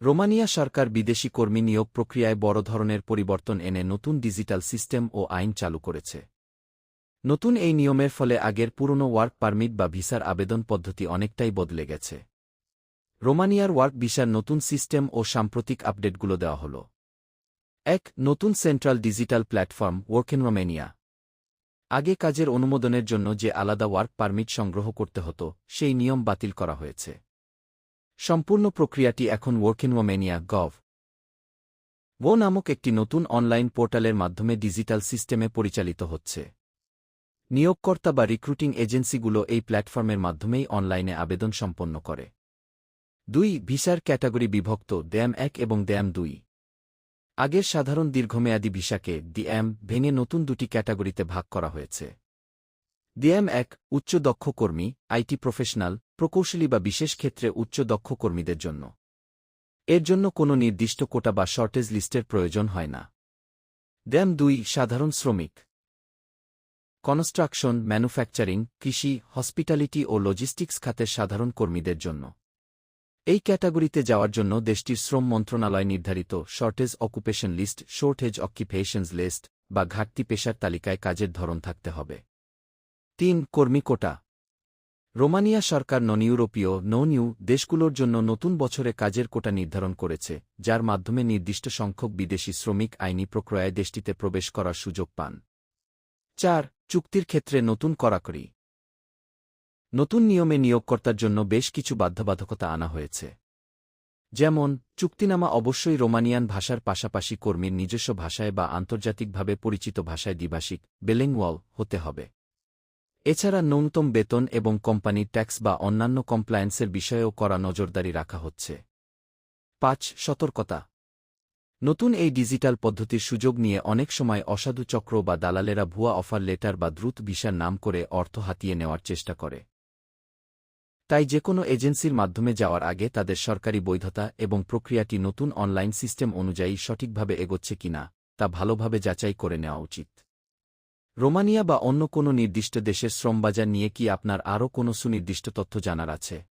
Romania সরকার বিদেশি কর্মী নিয়োগ প্রক্রিয়ায় বড় ধরনের পরিবর্তন এনে নতুন ডিজিটাল সিস্টেম ও আইন চালু করেছে। নতুন এই নিয়মের ফলে আগের পুরনো ওয়ার্ক পারমিট বা ভিসার আবেদন পদ্ধতি অনেকটাই বদলে গেছে। রোমানিয়ার ওয়ার্ক ভিসার নতুন সিস্টেম ও সাম্প্রতিক আপডেটগুলো দেওয়া হল। ১. নতুন central digital platform working Romania. আগে কাজের অনুমোদনের জন্য যে আলাদা ওয়ার্ক পারমিট সংগ্রহ করতে হতো, সেই নিয়ম বাতিল করা হয়েছে। সম্পূর্ণ প্রক্রিয়াটি এখন ওয়ার্কিং রোমানিয়া গভ নামক একটি নতুন অনলাইন পোর্টালের মাধ্যমে ডিজিটাল সিস্টেমে পরিচালিত হচ্ছে। নিয়োগকর্তা বা রিক্রুটিং এজেন্সিগুলো এই প্ল্যাটফর্মের মাধ্যমেই অনলাইনে আবেদন সম্পন্ন করে। ২. ভিসার ক্যাটাগরি বিভক্ত DM ১ এবং DM ২। আগের সাধারণ দীর্ঘমেয়াদী ভিসাকে DM ভেঙে নতুন দুটি ক্যাটাগরিতে ভাগ করা হয়েছে। DM ১ উচ্চ দক্ষ কর্মী, IT প্রফেশনাল, প্রকৌশলী বা বিশেষ ক্ষেত্রে উচ্চ দক্ষ কর্মীদের জন্য। এর জন্য কোনো নির্দিষ্ট কোটা বা শর্টেজ লিস্টের প্রয়োজন হয় না। DM ২ সাধারণ শ্রমিক, কনস্ট্রাকশন, ম্যানুফ্যাকচারিং, কৃষি, হসপিটালিটি ও লজিস্টিক্স খাতের সাধারণ কর্মীদের জন্য। এই ক্যাটাগরিতে যাওয়ার জন্য দেশটির শ্রম মন্ত্রণালয় নির্ধারিত shortage occupation list shortage occupations list বা ঘাটতি পেশার তালিকায় কাজের ধরন থাকতে হবে। ৩. কর্মী কোটা। রোমানিয়া সরকার নন ইউরোপীয় নিউ দেশগুলোর জন্য নতুন বছরে কাজের কোটা নির্ধারণ করেছে, যার মাধ্যমে নির্দিষ্ট সংখ্যক বিদেশি শ্রমিক আইনি প্রক্রিয়ায় দেশটিতে প্রবেশ করার সুযোগ পান। ৪. চুক্তির ক্ষেত্রে নতুন কড়াকড়ি। নতুন নিয়মে নিয়োগকর্তার জন্য বেশ কিছু বাধ্যবাধকতা আনা হয়েছে। যেমন, চুক্তিনামা অবশ্যই রোমানিয়ান ভাষার পাশাপাশি কর্মীর নিজস্ব ভাষায় বা আন্তর্জাতিকভাবে পরিচিত ভাষায় দ্বিভাষিক বিলিংগুয়াল হতে হবে। এছাড়া ন্যূনতম বেতন এবং কোম্পানির ট্যাক্স বা অন্যান্য কমপ্লায়েন্সের বিষয়েও কড়া নজরদারি রাখা হচ্ছে। ৫. সতর্কতা। নতুন এই ডিজিটাল পদ্ধতির সুযোগ নিয়ে অনেক সময় অসাধু চক্র বা দালালেরা ভুয়া অফার লেটার বা দ্রুত ভিসার নাম করে অর্থ হাতিয়ে নেওয়ার চেষ্টা করে। তাই যেকোনো এজেন্সির মাধ্যমে যাওয়ার আগে তাদের সরকারি বৈধতা এবং প্রক্রিয়াটি নতুন অনলাইন সিস্টেম অনুযায়ী সঠিকভাবে এগোচ্ছে কিনা তা ভালোভাবে যাচাই করে নেওয়া উচিত। রোমানিয়া বা অন্য কোনো নির্দিষ্ট দেশের শ্রমবাজার নিয়ে কি আপনার আরও কোনো সুনির্দিষ্ট তথ্য জানার আছে?